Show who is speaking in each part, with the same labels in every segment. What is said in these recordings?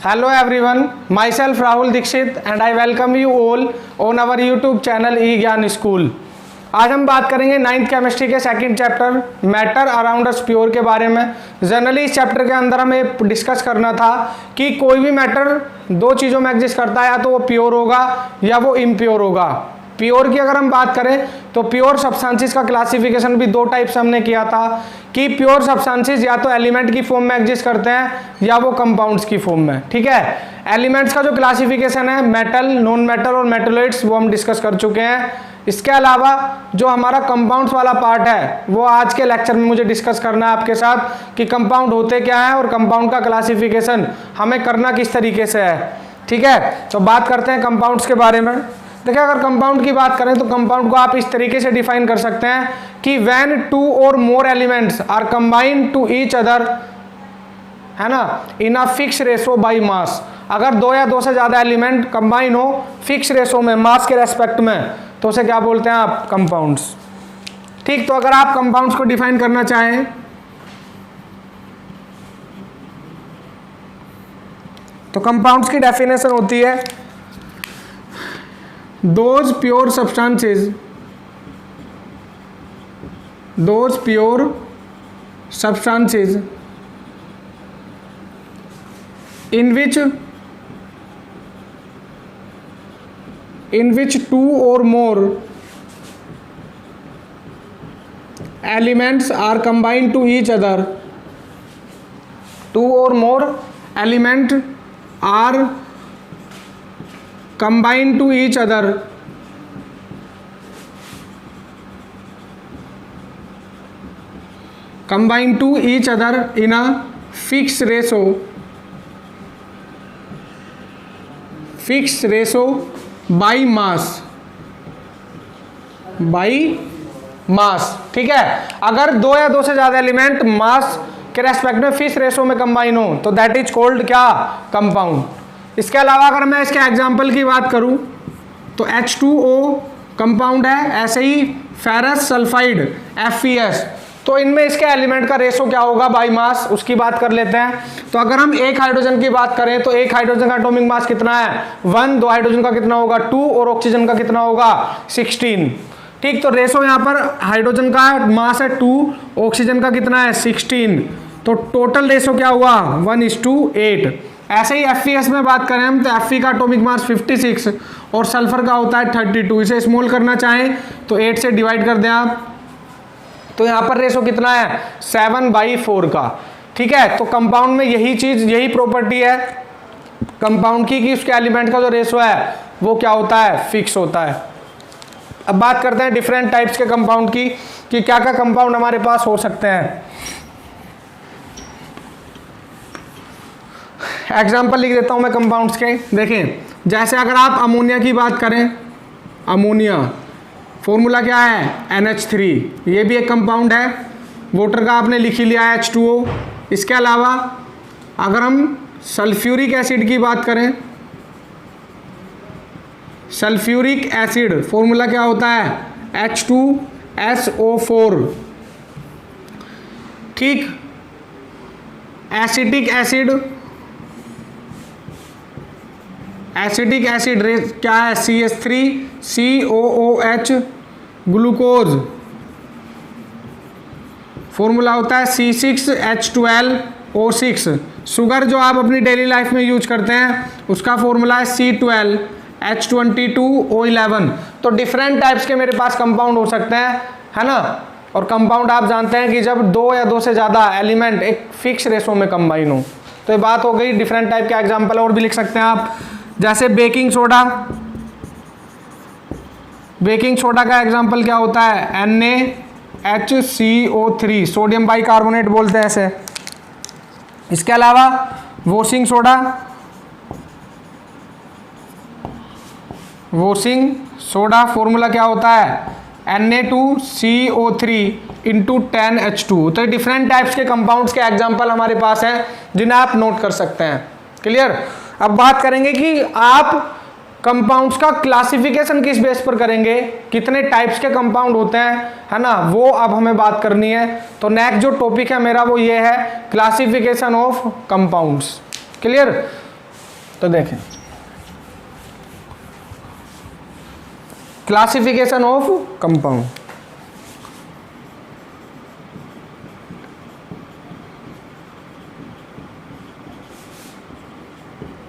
Speaker 1: Hello everyone, myself Rahul Dixit and I welcome you all on our YouTube channel ई ज्ञान school. आज हम बात करेंगे 9th केमिस्ट्री के second chapter matter around us pure के बारे में। जनरली इस चैप्टर के अंदर हमें डिस्कस करना था कि कोई भी मैटर दो चीज़ों में एग्जिस्ट करता है, या तो वो प्योर होगा या वो इम्प्योर होगा। प्योर की अगर हम बात करें तो प्योर सब्सटेंसेस का क्लासिफिकेशन भी दो टाइप से हमने किया था कि प्योर सब्सटेंसेस या तो एलिमेंट की फॉर्म में एग्जिस्ट करते हैं या वो कंपाउंड्स की फॉर्म में। ठीक है, एलिमेंट्स का जो क्लासिफिकेशन है मेटल, नॉन मेटल और मेटलोइड्स वो हम डिस्कस कर चुके हैं। इसके अलावा जो हमारा कंपाउंड्स वाला पार्ट है वो आज के लेक्चर में मुझे डिस्कस करना है आपके साथ कि कंपाउंड होते क्या है और कंपाउंड का क्लासिफिकेशन हमें करना किस तरीके से है। ठीक है, तो बात करते हैं कंपाउंड्स के बारे में। देखिए, अगर कंपाउंड की बात करें तो कंपाउंड को आप इस तरीके से डिफाइन कर सकते हैं कि when two or more elements are combined to each other, है ना, in a fix ratio by mass. अगर दो या दो से ज़्यादा एलिमेंट कंबाइन हो फिक्स रेशो में मास के रेस्पेक्ट में तो उसे क्या बोलते हैं आप? कंपाउंड्स। ठीक, तो अगर आप कंपाउंड्स को डिफाइन करना चाहें तो कंपाउंड्स की डेफिनेशन होती है those pure substances in which two or more elements are combined to each other. Two or more elements are combined to each other in a fixed ratio by mass। ठीक है, अगर दो या दो से ज्यादा एलिमेंट मास के रेस्पेक्ट में फिक्स रेशो में कंबाइन हो तो दैट इज कॉल्ड क्या? कंपाउंड। इसके अलावा अगर मैं इसके एग्जाम्पल की बात करूं तो H2O कंपाउंड है, ऐसे ही फेरस सल्फाइड FeS, तो इनमें इसके एलिमेंट का रेशो क्या होगा बाय मास, उसकी बात कर लेते हैं। तो अगर हम एक हाइड्रोजन की बात करें तो एक हाइड्रोजन का एटॉमिक मास कितना है? 1। दो हाइड्रोजन का कितना होगा? 2। और ऑक्सीजन का कितना होगा? 16। ठीक, तो रेशो यहाँ पर हाइड्रोजन का मास है 2, ऑक्सीजन का कितना है? 16। तो टोटल रेशो क्या हुआ? 1:8। ऐसे ही FeS में बात करें हम तो Fe का एटॉमिक मास 56 और सल्फर का होता है 32। इसे स्मॉल करना चाहें तो 8 से डिवाइड कर दें आप, तो यहाँ पर रेशो कितना है? 7/4 का। ठीक है, तो कंपाउंड में यही चीज, यही प्रॉपर्टी है कंपाउंड की कि उसके एलिमेंट का जो रेशो है वो क्या होता है? फिक्स होता है। अब बात करते हैं डिफरेंट टाइप्स के कंपाउंड की कि क्या क्या कंपाउंड हमारे पास हो सकते हैं। एग्जाम्पल लिख देता हूं मैं कंपाउंड्स के। देखें, जैसे अगर आप अमोनिया की बात करें, अमोनिया फॉर्मूला क्या है? NH3, ये भी एक कंपाउंड है। वाटर का आपने लिख ही लिया है H2O। इसके अलावा अगर हम सल्फ्यूरिक एसिड की बात करें, सल्फ्यूरिक एसिड फॉर्मूला क्या होता है? H2SO4। ठीक, एसिटिक एसिड क्या है? CH3COOH। ग्लूकोज फॉर्मूला होता है C6H12O6। शुगर जो आप अपनी डेली लाइफ में यूज करते हैं उसका फॉर्मूला है C12H22O11। तो डिफरेंट टाइप्स के मेरे पास कंपाउंड हो सकते हैं, है ना। और कंपाउंड आप जानते हैं कि जब दो या दो से ज़्यादा एलिमेंट एक फिक्स रेशो में कंबाइन हो। तो ये बात हो गई डिफरेंट टाइप के एग्जाम्पल। और भी लिख सकते हैं आप, जैसे बेकिंग सोडा का एग्जाम्पल क्या होता है? NaHCO3, सोडियम बाइकार्बोनेट बोलते हैं ऐसे। इसके अलावा वॉशिंग सोडा फॉर्मूला क्या होता है? Na2CO3 × 10H2। तो डिफरेंट टाइप्स के कंपाउंड्स के एग्जाम्पल हमारे पास हैं जिन्हें आप नोट कर सकते हैं। क्लियर। अब बात करेंगे कि आप कंपाउंड्स का क्लासिफिकेशन किस बेस पर करेंगे, कितने टाइप्स के कंपाउंड होते हैं, है ना, वो अब हमें बात करनी है। तो नेक्स्ट जो टॉपिक है मेरा वो ये है क्लासिफिकेशन ऑफ कंपाउंड्स। क्लियर। तो देखें classification of compound.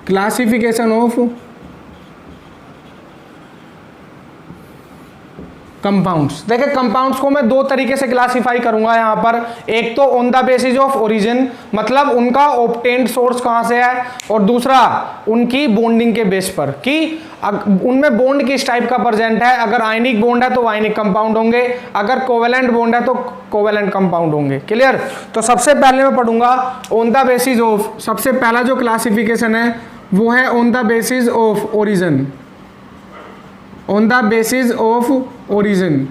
Speaker 1: Classification of compounds. देखिए कंपाउंड्स को मैं दो तरीके से क्लासिफाई करूंगा यहाँ पर। एक तो on the basis of origin, मतलब उनका ऑब्टेन्ड सोर्स कहाँ से है, और दूसरा उनकी बॉन्डिंग के बेस पर कि उनमें बॉन्ड किस टाइप का प्रेजेंट है। अगर आयनिक बॉन्ड है तो आयनिक कंपाउंड होंगे, अगर कोवेलेंट बॉन्ड है तो कोवेलेंट कंपाउंड होंगे। क्लियर। तो सबसे पहले मैं पढ़ूंगा ऑन द बेसिस ऑफ। सबसे पहला जो क्लासिफिकेशन है वो है on the basis of origin. On the basis of origin.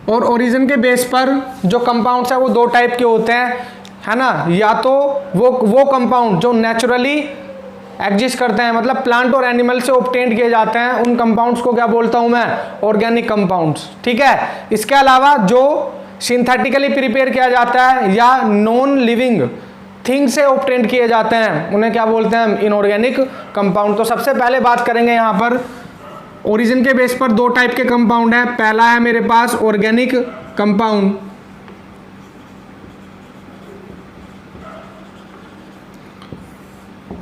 Speaker 1: और ओरिजिन के बेस पर जो कंपाउंड्स है वो दो टाइप के होते हैं, है ना। या तो वो कंपाउंड जो नेचुरली एग्जिस्ट करते हैं, मतलब प्लांट और एनिमल से ऑब्टेन्ड किए जाते हैं, उन कंपाउंड्स को क्या बोलता हूं मैं, ऑर्गेनिक कंपाउंड्स। ठीक है। इसके अलावा जो सिंथेटिकली प्रिपेयर किया जाता है या नॉन लिविंग थिंग से ऑब्टेन्ड किए जाते हैं, उन्हें क्या बोलते हैं, इनऑर्गेनिक कंपाउंड। तो सबसे पहले बात करेंगे यहाँ पर ओरिजिन के बेस पर दो टाइप के कंपाउंड है। पहला है मेरे पास organic compound.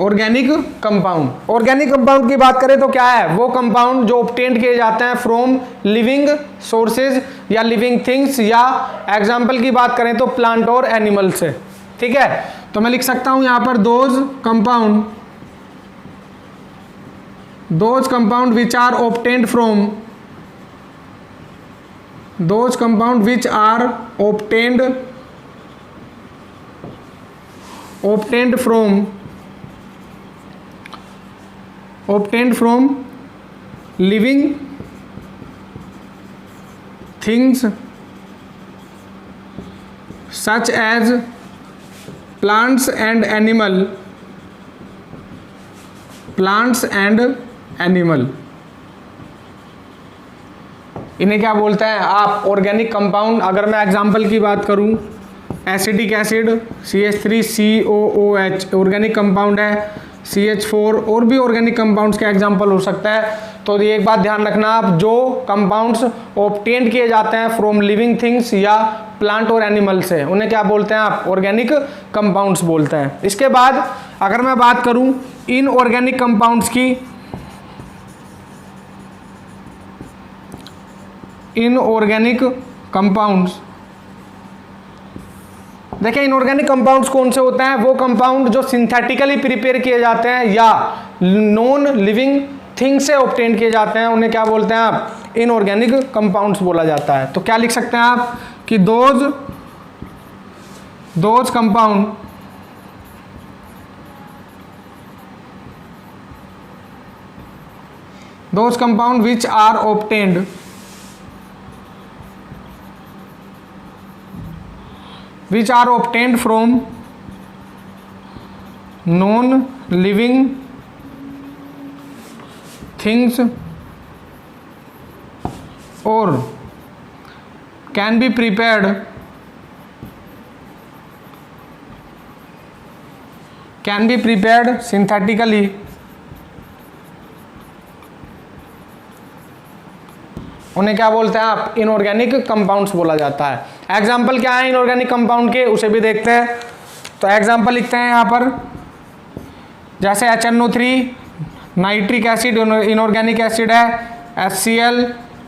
Speaker 1: Organic compound. Organic compound की बात करें तो क्या है, वो कंपाउंड जो ऑब्टेन्ड किए जाते हैं फ्रॉम लिविंग सोर्सेज या लिविंग थिंग्स, या एग्जाम्पल की बात करें तो प्लांट और एनिमल से। ठीक है। तो मैं लिख सकता हूं यहां पर those compound which are obtained from, those compound which are obtained from living things such as plants and animal, इन्हें क्या बोलते हैं आप, ऑर्गेनिक कंपाउंड। अगर मैं एग्जांपल की बात करूं, acidic acid CH3COOH organic compound है, CH4 और भी ऑर्गेनिक कंपाउंड्स के एग्जांपल हो सकता है। तो ये एक बात ध्यान रखना आप, जो कंपाउंड्स ऑब्टेन्ड किए जाते हैं फ्रॉम लिविंग थिंग्स या प्लांट और एनिमल से, उन्हें क्या बोलते हैं आप, ऑर्गेनिक कंपाउंड्स बोलते हैं। इसके बाद अगर मैं बात करूं इनऑर्गेनिक कंपाउंड्स की, इनऑर्गेनिक कंपाउंड्स, देखिए इनऑर्गेनिक कंपाउंड्स कौन से होते हैं, वो कंपाउंड जो सिंथेटिकली प्रिपेयर किए जाते हैं या नॉन लिविंग थिंग से ऑब्टेन किए जाते हैं, उन्हें क्या बोलते हैं आप, इनऑर्गेनिक कंपाउंड्स बोला जाता है। तो क्या लिख सकते हैं आप कि those compound which are obtained from non-living things or can be prepared synthetically उन्हें क्या बोलते हैं आप, इनऑर्गेनिक कंपाउंड्स बोला जाता है। एग्जाम्पल क्या है इनऑर्गेनिक कंपाउंड के, उसे भी देखते हैं। तो एग्जाम्पल लिखते हैं यहाँ पर, जैसे HNO3 nitric acid inorganic acid है, HCl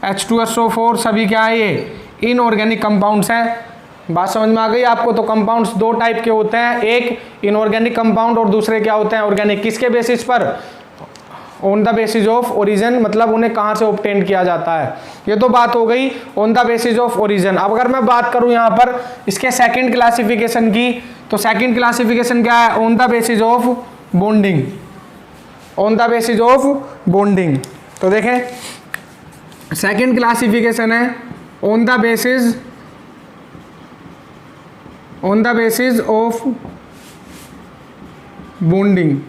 Speaker 1: H2SO4 सभी क्या है, ये इनऑर्गेनिक कंपाउंड्स हैं। बात समझ में आ गई आपको। तो कंपाउंड्स दो टाइप के होते हैं, एक इनऑर्गेनिक कंपाउंड और दूसरे क्या होते हैं, ऑर्गेनिक। किसके बेसिस पर, on the basis of origin, मतलब उन्हें कहाँ से ऑब्टेन किया जाता है। ये तो बात हो गई on the basis of origin. अब अगर मैं बात करूं यहाँ पर इसके सेकंड क्लासिफिकेशन की, तो सेकंड क्लासिफिकेशन क्या है, on the basis of bonding. On the basis of bonding. तो देखें सेकंड क्लासिफिकेशन है on the basis of bonding.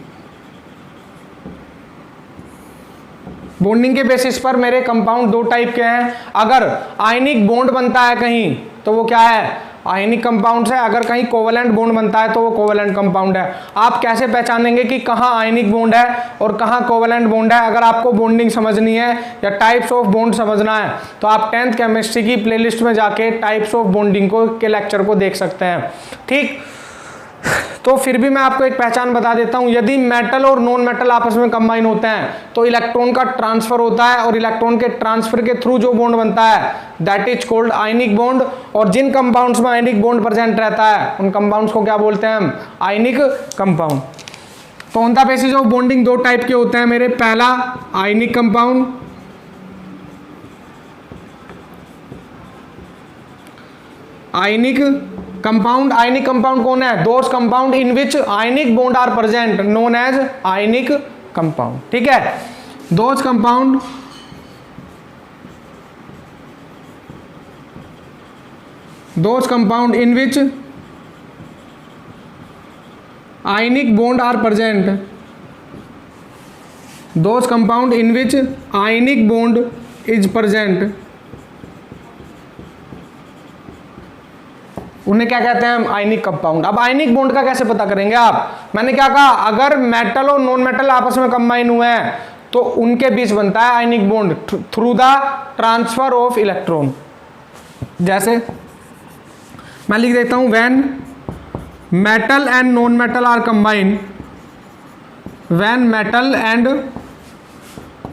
Speaker 1: Bonding के बेसिस पर मेरे कंपाउंड दो टाइप के हैं। अगर आयनिक बॉन्ड बनता है कहीं तो वो क्या है, आयनिक कंपाउंड है। अगर कहीं कोवेलेंट बॉन्ड बनता है तो वो कोवेलेंट कंपाउंड है। आप कैसे पहचानेंगे कि कहाँ आयनिक बॉन्ड है और कहाँ कोवेलेंट बॉन्ड है? अगर आपको बॉन्डिंग समझनी है या टाइप्स ऑफ बॉन्ड समझना है तो आप 10th केमिस्ट्री की प्लेलिस्ट में जाके टाइप्स ऑफ बॉन्डिंग को के लेक्चर को देख सकते हैं। ठीक, तो फिर भी मैं आपको एक पहचान बता देता हूं। यदि मेटल और नॉन मेटल आपस में कंबाइन होते हैं तो इलेक्ट्रॉन का ट्रांसफर होता है और इलेक्ट्रॉन के ट्रांसफर के थ्रू जो बॉन्ड बनता है that is called ionic bond. और जिन कंपाउंड्स में आयनिक बॉन्ड प्रेजेंट रहता है उन कंपाउंड्स को क्या बोलते हैं हम? Ionic compound. तो on the basis of bonding दो टाइप के होते हैं मेरे। पहला आयनिक कंपाउंड, आयनिक कंपाउंड कौन है? Those compound in which ionic bond are present known as ionic compound. ठीक है, those compound in which ionic bond are present, those compound in which ionic bond is present, उन्हें क्या कहते हैं हम? Ionic compound. अब आयनिक बॉन्ड का कैसे पता करेंगे आप? मैंने क्या कहा, अगर मेटल और नॉन मेटल आपस में कंबाइन हुए हैं तो उनके बीच बनता है ionic bond through the transfer of electron. जैसे मैं लिख देता हूं, when metal and non metal are combine, when metal and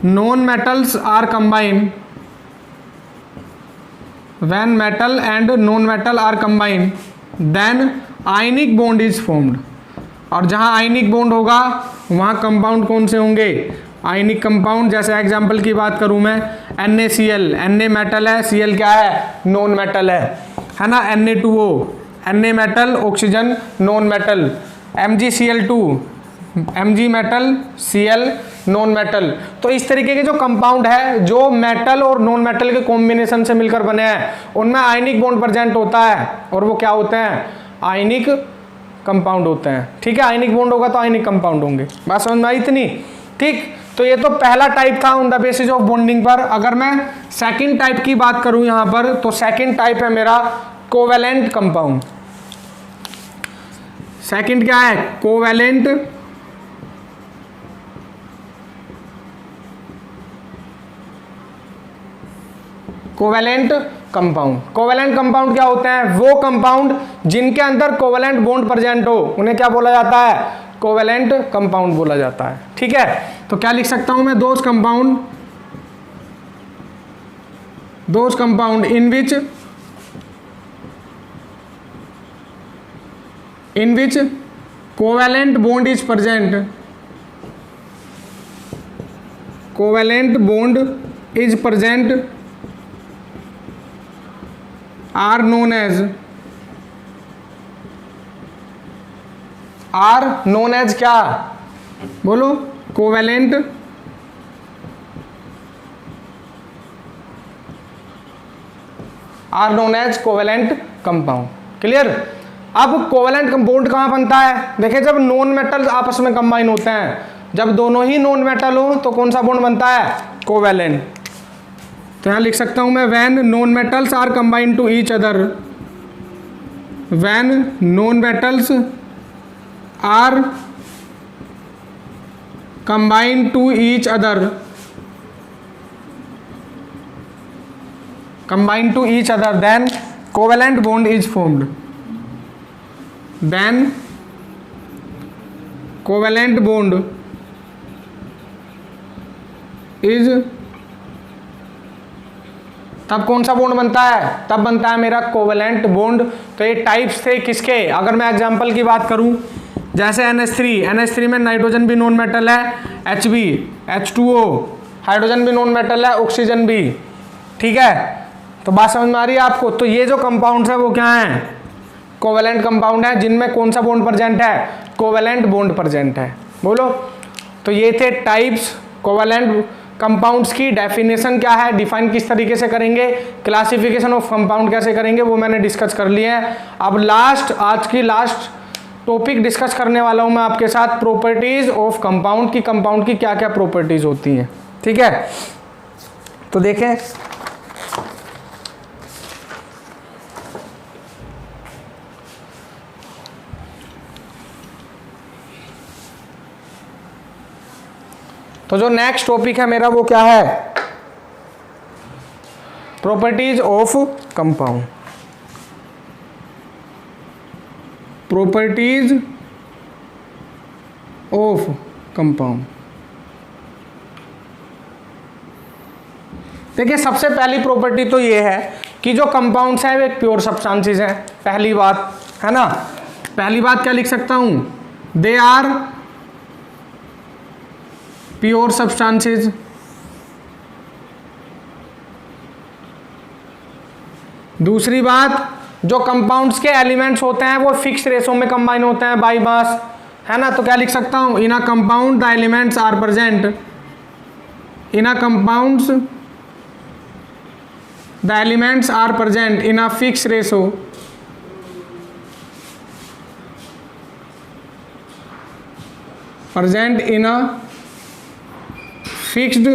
Speaker 1: non metals are combine, when metal and non-metal are combined then ionic bond is formed। और जहाँ ionic bond होगा वहाँ compound कौन से होंगे? Ionic compound. जैसे एग्जांपल की बात करूँ मैं, NaCl, Na मेटल है, Cl क्या है? नॉन मेटल है ना। Na2O, Na metal, oxygen non metal, MgCl2, Mg metal, Cl non metal. तो इस तरीके के जो कंपाउंड है जो मेटल और नॉन मेटल के कॉम्बिनेशन से मिलकर बने हैं उनमें आयनिक बॉन्ड प्रेजेंट होता है और वो क्या होते हैं? आयनिक कंपाउंड होते हैं। ठीक है, आयनिक बॉन्ड होगा तो आयनिक कंपाउंड होंगे। बात समझ में आई इतनी? ठीक, तो ये तो पहला टाइप था on the basis of bonding पर। अगर मैं सेकेंड टाइप की बात करूं यहां पर तो सेकेंड टाइप है मेरा कोवेलेंट कंपाउंड। सेकेंड क्या है? Covalent compound. कोवेलेंट कंपाउंड क्या होते हैं? वो कंपाउंड जिनके अंदर कोवेलेंट बॉन्ड प्रेजेंट हो उन्हें क्या बोला जाता है? कोवेलेंट कंपाउंड बोला जाता है। ठीक है, तो क्या लिख सकता हूं मैं? Those compound in which covalent bond is present, covalent bond is present are known as क्या? बोलो, covalent are known as covalent compound. Clear? अब कोवेलेंट बॉन्ड कहाँ बनता है? देखिए, जब नॉन मेटल आपस में कंबाइन होते हैं, जब दोनों ही नॉन मेटल हो तो कौन सा बॉन्ड बनता है? कोवेलेंट। तो यहाँ लिख सकता हूँ मैं, when non metals are combined to each other, when non metals are combined to each other, then covalent bond is formed, then covalent bond is, तब कौन सा बॉन्ड बनता है? तब बनता है मेरा कोवेलेंट बॉन्ड। तो ये टाइप्स थे किसके? अगर मैं एग्जांपल की बात करूं, जैसे NH3 में नाइट्रोजन भी नॉन मेटल है, Hb, H2O, हाइड्रोजन भी नॉन मेटल है, ऑक्सीजन भी। ठीक है, तो बात समझ में आ रही है आपको? तो ये जो कंपाउंड्स है वो क्या हैं? कोवेलेंट कंपाउंड है जिनमें कौन सा बॉन्ड प्रेजेंट है? कोवेलेंट बॉन्ड प्रेजेंट है। बोलो, तो ये थे टाइप्स कोवेलेंट कंपाउंड्स की। डेफिनेशन क्या है, डिफाइन किस तरीके से करेंगे, क्लासिफिकेशन ऑफ कंपाउंड कैसे करेंगे, वो मैंने डिस्कस कर लिया है। अब आज की लास्ट टॉपिक डिस्कस करने वाला हूं मैं आपके साथ, प्रॉपर्टीज ऑफ कंपाउंड की, कंपाउंड की क्या क्या प्रॉपर्टीज होती हैं। ठीक है, तो देखें तो जो नेक्स्ट टॉपिक है मेरा वो क्या है, properties of compound. Properties of compound. देखिए सबसे पहली प्रॉपर्टी तो ये है कि जो कंपाउंड्स हैं वे एक प्योर सब्सटेंसेस हैं, पहली बात है ना। पहली बात क्या लिख सकता हूं, दे आर प्योर सब्सटेंसेस। दूसरी बात, जो कंपाउंड्स के एलिमेंट्स होते हैं वो फिक्स रेशो में कंबाइन होते हैं बाई मास, है ना। तो क्या लिख सकता हूं, in a compound the elements are present, in a compounds the elements are present in a fix ratio present in a fixed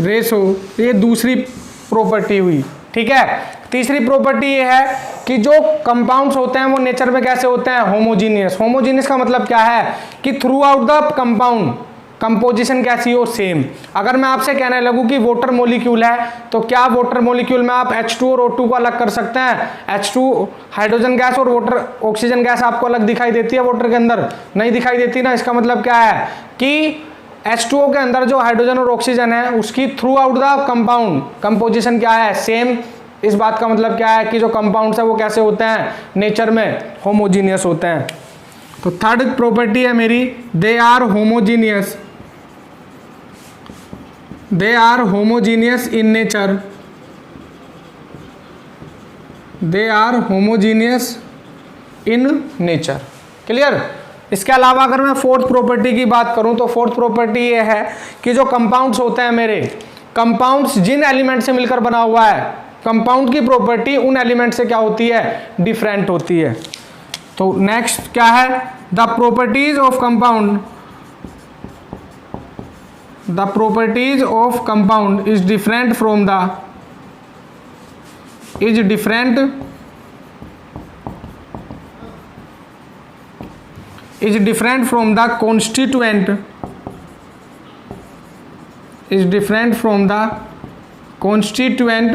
Speaker 1: ratio. ये दूसरी प्रॉपर्टी हुई, ठीक है। तीसरी प्रॉपर्टी ये है कि जो कंपाउंड्स होते हैं वो नेचर में कैसे होते हैं, होमोजीनियस। होमोजीनियस का मतलब क्या है कि through out the compound composition कैसी हो, सेम। अगर मैं आपसे कहने लगूं कि वाटर मॉलिक्यूल है तो क्या वाटर मॉलिक्यूल में आप H2 और O2 को अलग कर सकते हैं? H2 हाइड्रोजन गैस और वाटर ऑक्सीजन गैस आपको अलग दिखाई देती है वाटर के अंदर? नहीं दिखाई देती ना। इसका मतलब क्या है कि H2O के अंदर जो हाइड्रोजन और ऑक्सीजन है उसकी through out the compound composition क्या है, सेम। इस बात का मतलब क्या है कि जो कंपाउंड्स है वो कैसे होते हैं, नेचर में होमोजीनियस होते हैं। तो थर्ड प्रॉपर्टी है मेरी, they are homogeneous. They are homogeneous in nature. They are homogeneous in nature. Clear. इसके अलावा अगर मैं फोर्थ प्रॉपर्टी की बात करूं तो फोर्थ प्रॉपर्टी ये है कि जो कंपाउंड्स होते हैं मेरे, कंपाउंड्स जिन एलिमेंट से मिलकर बना हुआ है, कंपाउंड की प्रॉपर्टी उन एलिमेंट से क्या होती है, डिफरेंट होती है। तो नेक्स्ट क्या है, the properties of compound. The properties of compound is different from the constituent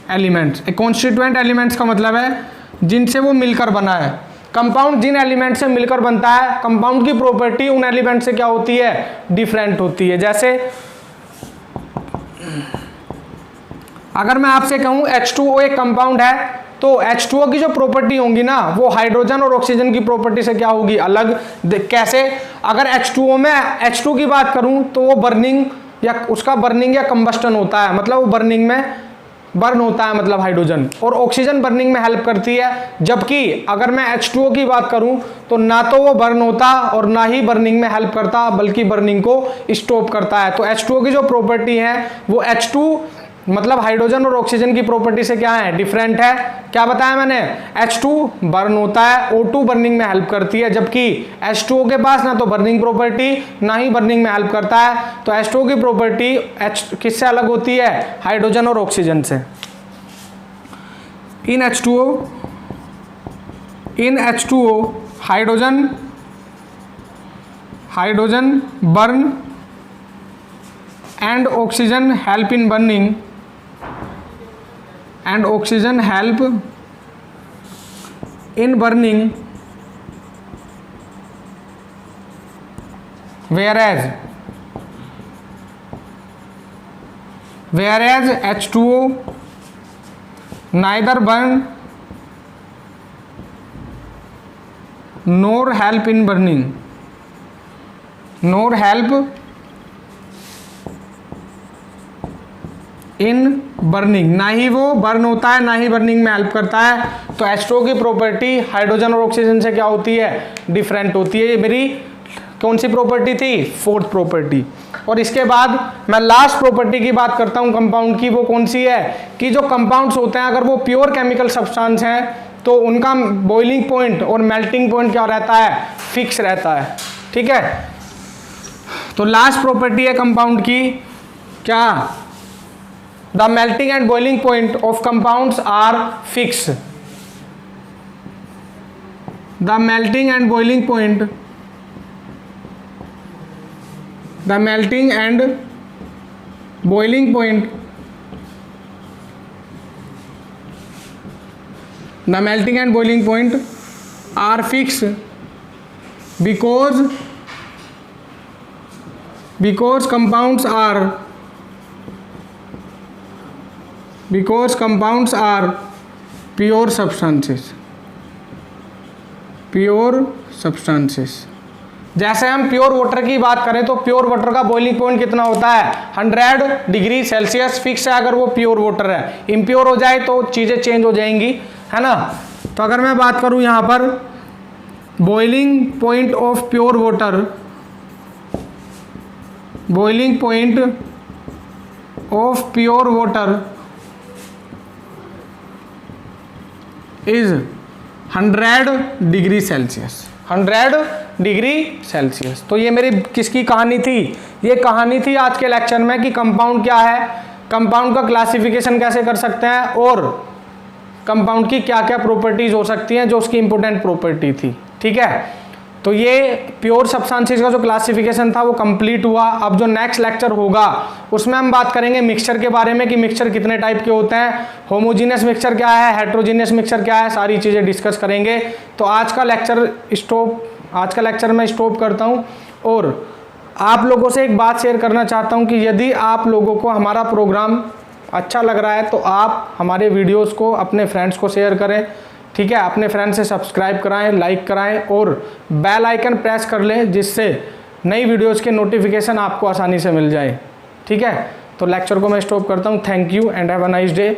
Speaker 1: elements। constituent elements का मतलब है जिनसे वो मिलकर बना है। कंपाउंड जिन एलिमेंट से मिलकर बनता है, कंपाउंड की प्रॉपर्टी उन एलिमेंट से क्या होती है, डिफरेंट होती है। जैसे अगर मैं आपसे कहूं H2O एक कंपाउंड है तो H2O की जो प्रॉपर्टी होंगी ना वो हाइड्रोजन और ऑक्सीजन की प्रॉपर्टी से क्या होगी, अलग। कैसे, अगर H2O में H2 की बात करूं तो वो बर्निंग या उसका बर्निंग या कंबस्टन होता है, मतलब वो बर्निंग में बर्न होता है, मतलब हाइड्रोजन, और ऑक्सीजन बर्निंग में हेल्प करती है। जबकि अगर मैं H2O की बात करूं तो ना तो वो बर्न होता और ना ही बर्निंग में हेल्प करता, बल्कि बर्निंग को स्टॉप करता है। तो H2O की जो प्रॉपर्टी है वो H2 मतलब हाइड्रोजन और ऑक्सीजन की प्रॉपर्टी से क्या है, डिफरेंट है। क्या बताया मैंने, H2 बर्न होता है, O2 बर्निंग में हेल्प करती है, जबकि H2O के पास ना तो बर्निंग प्रॉपर्टी ना ही बर्निंग में हेल्प करता है। तो H2O की प्रॉपर्टी किससे अलग होती है, हाइड्रोजन और ऑक्सीजन से। इन H2O hydrogen burn and oxygen help in burning, and oxygen help in burning, whereas H2O neither burn nor help in burning, nor help in burning, ना ही वो बर्न होता है ना ही बर्निंग में हेल्प करता है। तो H2O की प्रॉपर्टी हाइड्रोजन और ऑक्सीजन से क्या होती है, डिफरेंट होती है। ये मेरी कौन सी प्रॉपर्टी थी, फोर्थ प्रॉपर्टी। और इसके बाद मैं लास्ट प्रॉपर्टी की बात करता हूं कंपाउंड की। वो कौन सी है कि जो कंपाउंड्स होते हैं अगर वो प्योर केमिकल सब्सटेंस हैं तो उनका बॉइलिंग पॉइंट और मेल्टिंग पॉइंट क्या रहता है, फिक्स रहता है। ठीक है। तो लास्ट प्रॉपर्टी है कंपाउंड की क्या, the melting and boiling point of compounds are fixed. The melting and boiling point the melting and boiling point, the melting and boiling point are fixed because compounds are pure substances, जैसे हम pure water की बात करें तो pure water का boiling point कितना होता है 100 डिग्री सेल्सियस फिक्स है अगर वो प्योर वाटर है। इम्प्योर हो जाए तो चीज़ें चेंज हो जाएंगी, है ना। तो अगर मैं बात करूं यहाँ पर boiling point of pure water, boiling point of pure water is 100 degree Celsius, 100 degree Celsius. तो ये मेरी किसकी कहानी थी? ये कहानी थी आज के लेक्चर में कि कंपाउंड क्या है, कंपाउंड का क्लासिफिकेशन कैसे कर सकते हैं और कंपाउंड की क्या क्या प्रॉपर्टीज हो सकती हैं जो उसकी इंपॉर्टेंट प्रॉपर्टी थी। ठीक है, तो ये प्योर सब्सटेंसेस का जो क्लासिफिकेशन था वो कंप्लीट हुआ। अब जो नेक्स्ट लेक्चर होगा उसमें हम बात करेंगे मिक्सचर के बारे में कि मिक्सचर कितने टाइप के होते हैं, होमोजीनियस मिक्सचर क्या है, हेट्रोजीनियस मिक्सचर क्या है, सारी चीज़ें डिस्कस करेंगे। तो आज का लेक्चर मैं स्टॉप करता हूँ और आप लोगों से एक बात शेयर करना चाहता हूँ कि यदि आप लोगों को हमारा प्रोग्राम अच्छा लग रहा है तो आप हमारे वीडियोस को अपने फ्रेंड्स को शेयर करें। ठीक है, अपने फ्रेंड्स से सब्सक्राइब कराएं, लाइक कराएं और बेल आइकन प्रेस कर लें जिससे नई वीडियोस के नोटिफिकेशन आपको आसानी से मिल जाए। ठीक है, तो लेक्चर को मैं स्टॉप करता हूँ। Thank you and have a nice day.